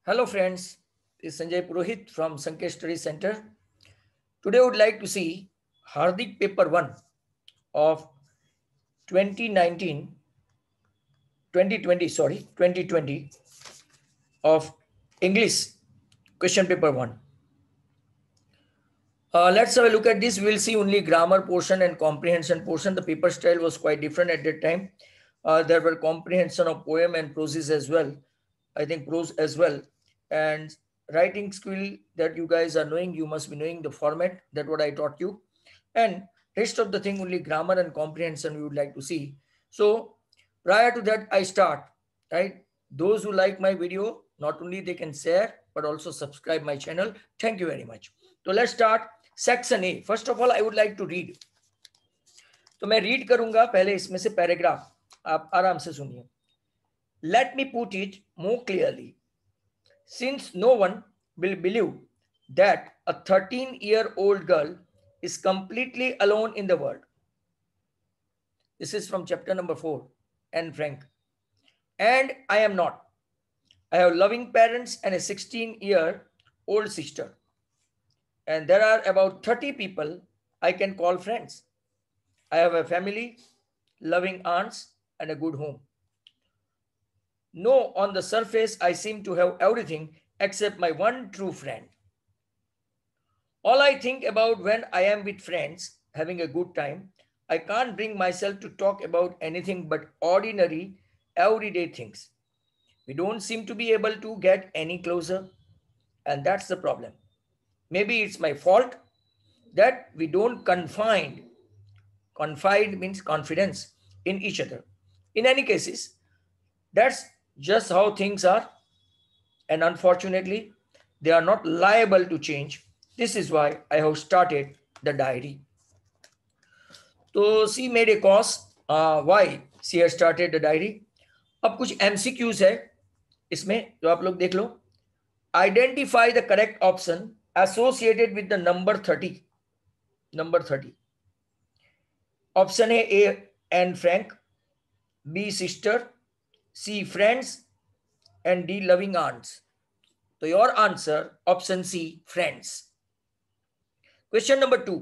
Hello friends, this is Sanjay Purohit from Sankesh Study Center. Today I would like to see Hardik paper 1 of 2019, 2020 of English question paper 1. Let's have a look at this. We will see only grammar portion and comprehension portion. The paper style was quite different at that time. There were comprehension of poem and prose as well. I think prose as well. And writing skill that you guys are knowing, you must be knowing the format. That's what I taught you. And rest of the thing only grammar and comprehension we would like to see. So prior to that, I start, right? Those who like my video, not only they can share, but also subscribe my channel. Thank you very much. So let's start. Section A first of all I would like to read. तो मैं read करूंगा पहले इसमें से paragraph, आप आराम से सुनिए. Let me put it more clearly. Since no one will believe that a 13-year-old girl is completely alone in the world. This is from chapter number 4, Anne Frank. And I am not. I have loving parents and a 16-year-old sister. And there are about 30 people I can call friends. I have a family, loving aunts, and a good home. No, on the surface, I seem to have everything except my one true friend. All I think about when I am with friends, having a good time, I can't bring myself to talk about anything but ordinary, everyday things. We don't seem to be able to get any closer, and that's the problem. Maybe it's my fault that we don't confide means confidence in each other. In any cases, that's just how things are. And unfortunately, they are not liable to change. This is why I have started the diary. So she made a cause why she has started the diary. अब कुछ MCQs है इसमें, तो आप लोग देख लो. Identify the correct option associated with the number 30. Number 30. Option A, Anne Frank. B, sister. C, friends. And D, loving aunts. So your answer, option C, friends. Question number 2.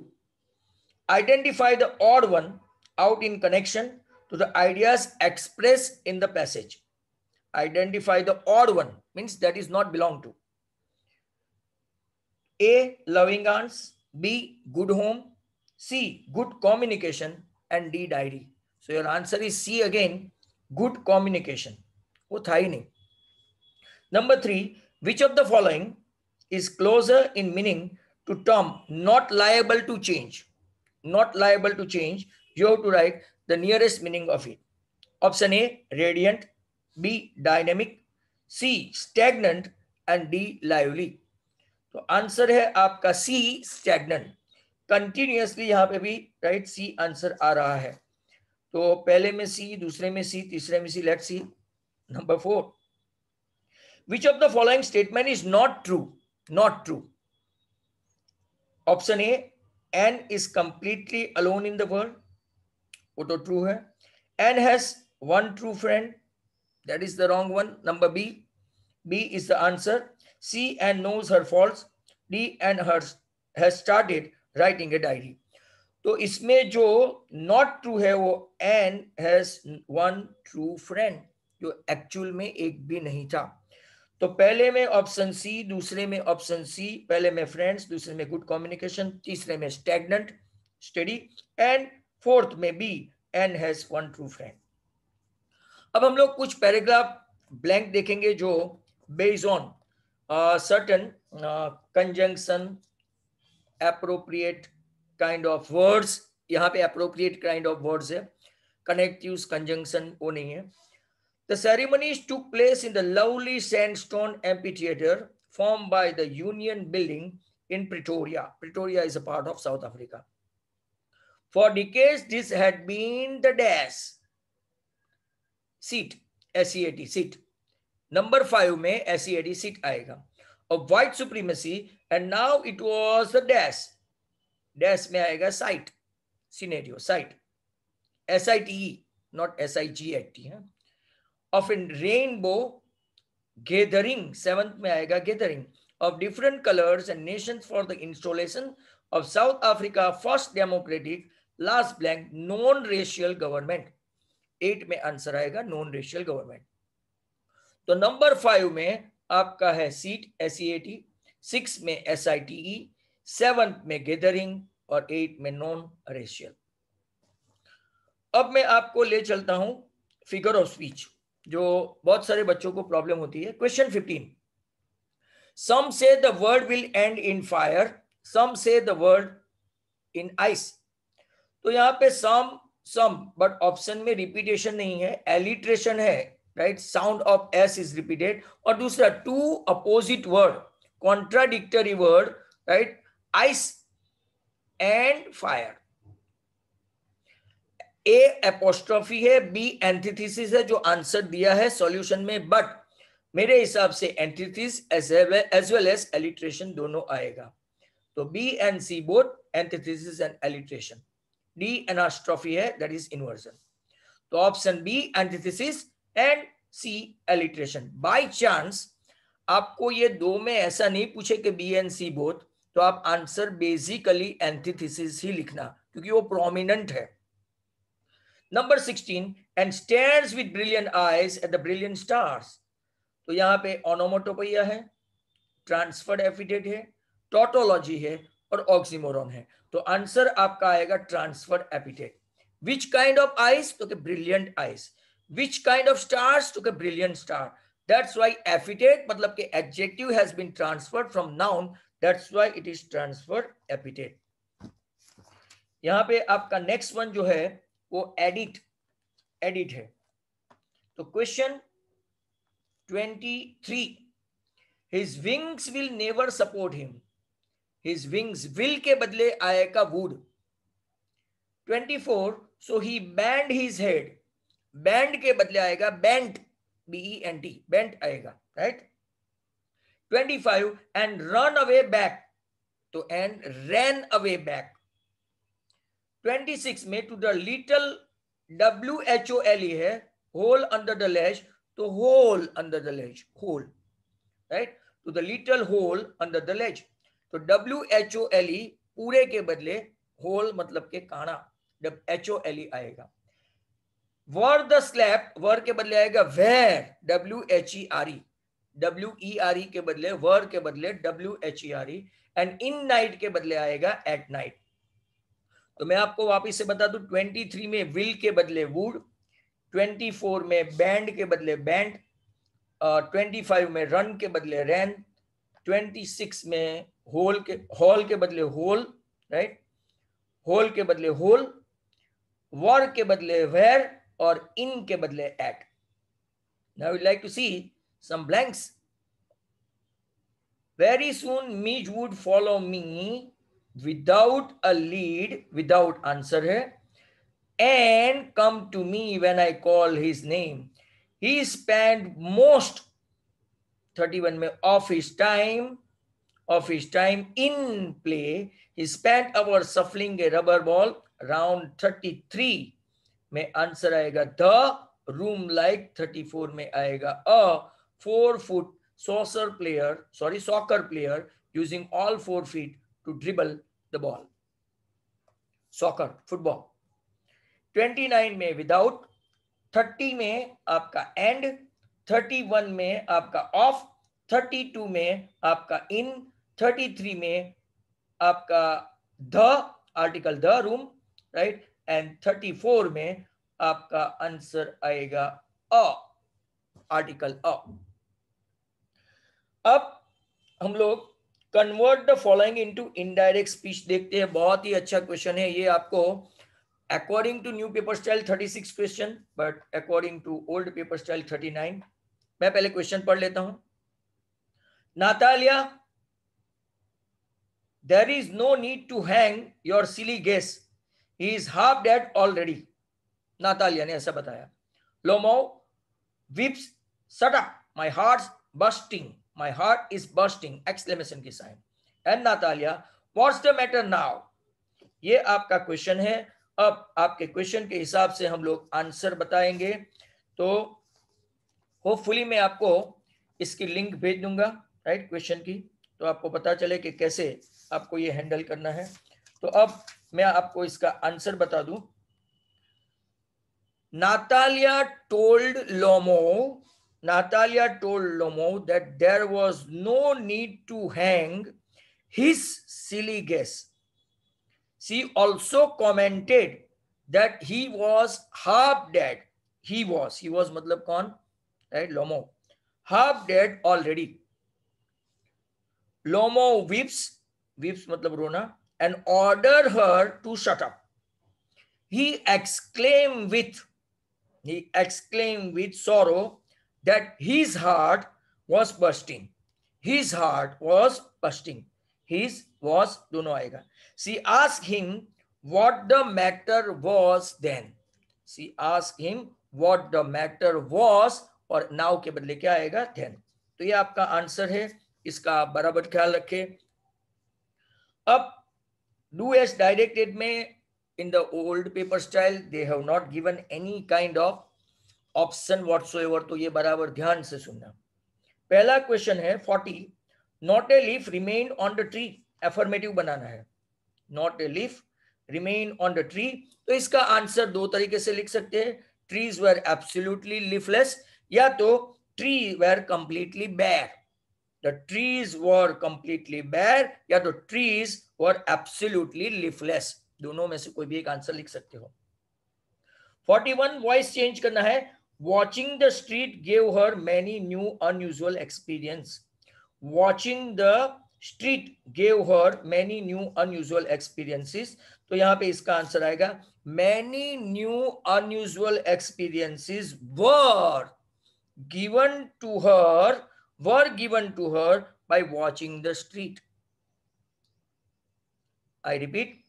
Identify the odd one out in connection to the ideas expressed in the passage. Identify the odd one, means that is not belong to. A, loving aunts. B, good home. C, good communication. And D, diary. So your answer is C again, good communication. वो था ही नहीं. Number 3, which of the following is closer in meaning to term not liable to change? Not liable to change. You have to write the nearest meaning of it. Option A, radiant. B, dynamic. C, stagnant. And D, lively. तो answer है आपका सी, stagnant. Continuously यहाँ पे भी right C answer आ रहा है. तो पहले में सी, दूसरे में सी, तीसरे में C. Let's see number 4. Which of the following statement is not true? Not true. Option A, Ann is completely alone in the world. वो तो ट्रू है. Ann has one true friend. That is the wrong one. Number B, B is the answer. C, and knows her faults. D, and her has started writing a diary. तो इसमें जो not true है वो and has one true friend, जो actual में एक भी नहीं था. तो पहले में ऑप्शन सी, दूसरे में ऑप्शन सी. पहले में फ्रेंड्स, दूसरे में गुड कम्युनिकेशन, तीसरे में स्टैग्नेंट, स्टडी, एंड फोर्थ में B, and has one true friend. अब हम लोग कुछ पैराग्राफ ब्लैंक देखेंगे जो based on certain conjunction, appropriate kind of words. यहाँ पे appropriate kind of words है. Connectives, conjunction वो नहीं है. The ceremonies took place in the lovely sandstone amphitheater formed by the Union Building in Pretoria. Pretoria is a part of South Africa. For decades, this had been the dash seat, SEAT, seat. Number 5 में SEAD seat आएगा. of white supremacy, and now it was the dash. Dash में आएगा site, scenario, site, SITE, not SIGHT, of a rainbow gathering, 7th में आएगा gathering of different colors and nations for the installation of South Africa first democratic last blank non-racial government. 8 में answer आएगा non racial government. तो number 5 में आपका है seat, SEAT, 6 में SITE, 7 में गेदरिंग और 8 में नॉन रेशियल। अब मैं आपको ले चलता हूं फिगर ऑफ स्पीच, जो बहुत सारे बच्चों को प्रॉब्लम होती है। Question 15, some say the word will end in fire, some say the word in ice। तो यहाँ पे some बट ऑप्शन में रिपीटेशन नहीं है, एलिट्रेशन है, right, sound of S is repeated. और दूसरा two opposite word, contradictory word, right, ice and fire. A apostrophe है, बी एंटीथेसिस है जो आंसर दिया है सॉल्यूशन में, बट मेरे हिसाब से antithesis as well as alliteration दोनों आएगा। तो B and C both antithesis and alliteration. D anastrophe है, दैट इज इन्वर्जन। तो option B antithesis and C alliteration. By chance आपको ये दो में ऐसा नहीं पूछे कि बी एंड सी बोथ, तो आप आंसर बेसिकली एंटीथेसिस ही लिखना क्योंकि वो प्रोमिनेंट है। Number 16, and stairs with brilliant eyes at the brilliant stars. तो यहाँ पे ओनोमोटोपोइया है, ट्रांसफर्ड एफिडेट है, टोटोलॉजी है और ऑक्सीमोरॉन है। तो आंसर आपका आएगा transferred epithet. Which kind of eyes, तो brilliant eyes. Which kind of stars, तो brilliant star. That's why epithet मतलब कि adjective has been transferred from noun, that's why it is transferred epithet. यहाँ पे आपका नेक्स्ट वन जो है वो एडिट है। तो question 23, his wings will never support him। his wings will के बदले आएगा would। 24, so he bent his head। bend के बदले आएगा bent, BENT, bent आएगा, right। 25, and run away back, तो and ran away back। 26 में to the little, WHOLE है, hole under the ledge, तो hole under the ledge, hole, right, to the little hole under the ledge। तो WHOLE पूरे के बदले whole मतलब के काना, HOLE आएगा। वर द स्लैप, वर के बदले आएगा वेर, WHERE, WERE के बदले वर के बदले WHERE। एंड इन नाइट के बदले आएगा एट नाइट। तो मैं आपको वापिस से बता दूं, 23 में विल के बदले वुड, 24 में बैंड के बदले बैंड, 25 में रन के बदले रैन, 26 में हॉल के बदले होल, राइट, होल के बदले होल, वर के बदले वेर और इन के बदले at. Now we like to see some blanks. Very soon mies would follow me, without a lead, without answer है, and come to me when I call his name। he spent most, 31 में of his time in play। he spent hours shuffling a rubber ball round। 33 में answer आएगा the room like। 34 में आएगा a 4-foot soccer player using all 4 feet to dribble the ball। soccer, football। 29 में without, 30 में आपका and, 31 में आपका of, 32 में आपका इन, 33 में आपका the article the room, right, and 34 में आपका आंसर आएगा अ आर्टिकल अ। अब हम लोग convert the following into indirect speech देखते हैं। बहुत ही अच्छा क्वेश्चन है ये। आपको according to new paper style 36 question, but according to old paper style 39। मैं पहले क्वेश्चन पढ़ लेता हूं। Natalia, there is no need to hang your silly guess, he is half dead already। Natalia ने ऐसा बताया। Lomo whips, shut up, my heart's bursting, my heart is bursting, exclamation की sign. And Natalia, what's the matter now। ये आपका question है। अब आपके question के हिसाब से हम लोग आंसर बताएंगे। तो होपफुली मैं आपको इसकी लिंक भेज दूंगा, राइट, क्वेश्चन की, तो आपको पता चले कि कैसे आपको ये हैंडल करना है। तो अब मैं आपको इसका आंसर बता दूं। Natalia told Lomo that there was no need to hang his silly guess. She also commented that he was half dead. He was मतलब कौन, right? Lomo, half dead already. Lomo weeps मतलब रोना, and ordered her to shut up. He exclaimed with sorrow that his heart was bursting. His heart was bursting. His was दोनों आएगा. She asked him what the matter was then. She asked him what the matter was, और now के बदले क्या आएगा, then. तो ये आपका आंसर है, इसका आप बराबर ख्याल रखें। अब do as directed में in the old paper style they have not given any kind of option whatsoever, तो ये बराबर ध्यान से सुनना। पहला क्वेश्चन है 40, not a leaf remain on the tree, affirmative बनाना है, not a leaf remain on the tree. तो इसका आंसर दो तरीके से लिख सकते हैं, ट्रीज वेर एब्सोल्युटली लीफलेस, या तो tree were completely bare, the trees were completely bare, या तो ट्रीज वर एब्सोल्युटली लीफलेस, दोनों में से कोई भी एक आंसर लिख सकते हो। 41 वॉइस चेंज करना है, watching the street gave her many new unusual experience. Watching the street gave her many new unusual experiences. तो यहाँ पे इसका आंसर आएगा many new unusual experiences were given to her by watching the street. I repeat,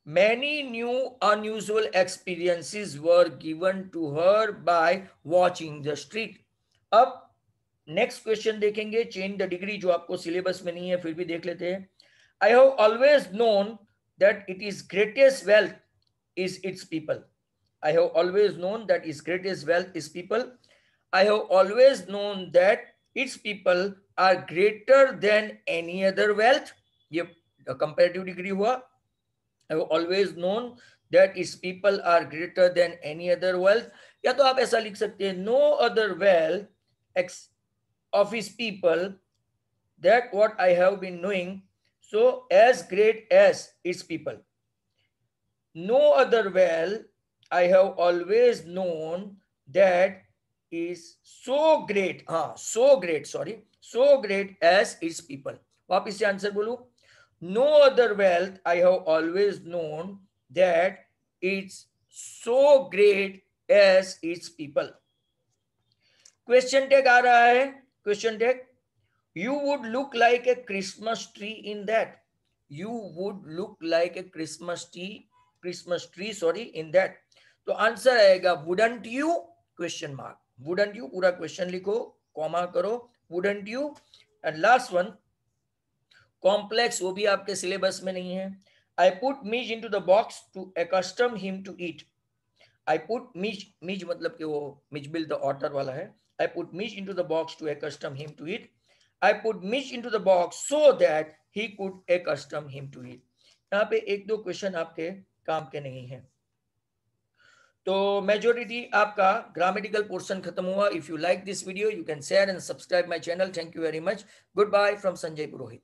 many new unusual experiences were given to her by watching the street. अब next question देखेंगे, change the degree, जो आपको syllabus में नहीं है फिर भी देख लेते हैं। I have always known that its greatest wealth is its people. I have always known that its greatest wealth is people. I have always known that its people are greater than any other wealth. ये comparative degree हुआ। I have always known that its people are greater than any other wealth. या तो आप ऐसा लिख सकते हैं, no other wealth of his people that what I have been knowing, so as great as its people. No other wealth I have always known that is so great, so great as its people. वापिस से answer बोलूं, no other wealth I have always known that it's so great as its people. Question tag आ रहा है, question tag, you would look like a Christmas tree in that. You would look like a Christmas tree in that. तो answer आएगा wouldn't you, question mark, wouldn't you, पूरा question लिखो, comma करो, wouldn't you, and last one complex, वो भी आपके syllabus में नहीं है। I put Midge into the box to accustom him to eat. I put Midge मतलब कि वो मिजबिल द ऑटर वाला है। I put Midge into the box to accustom him to eat. I put Midge into the box so that he could accustom him to eat. यहाँ पे एक दो question आपके काम के नहीं है। तो मेजोरिटी आपका ग्रामेटिकल पोर्शन खत्म हुआ। If you like this video, you can share and subscribe my channel. Thank you very much. Goodbye from Sanjay Purohit.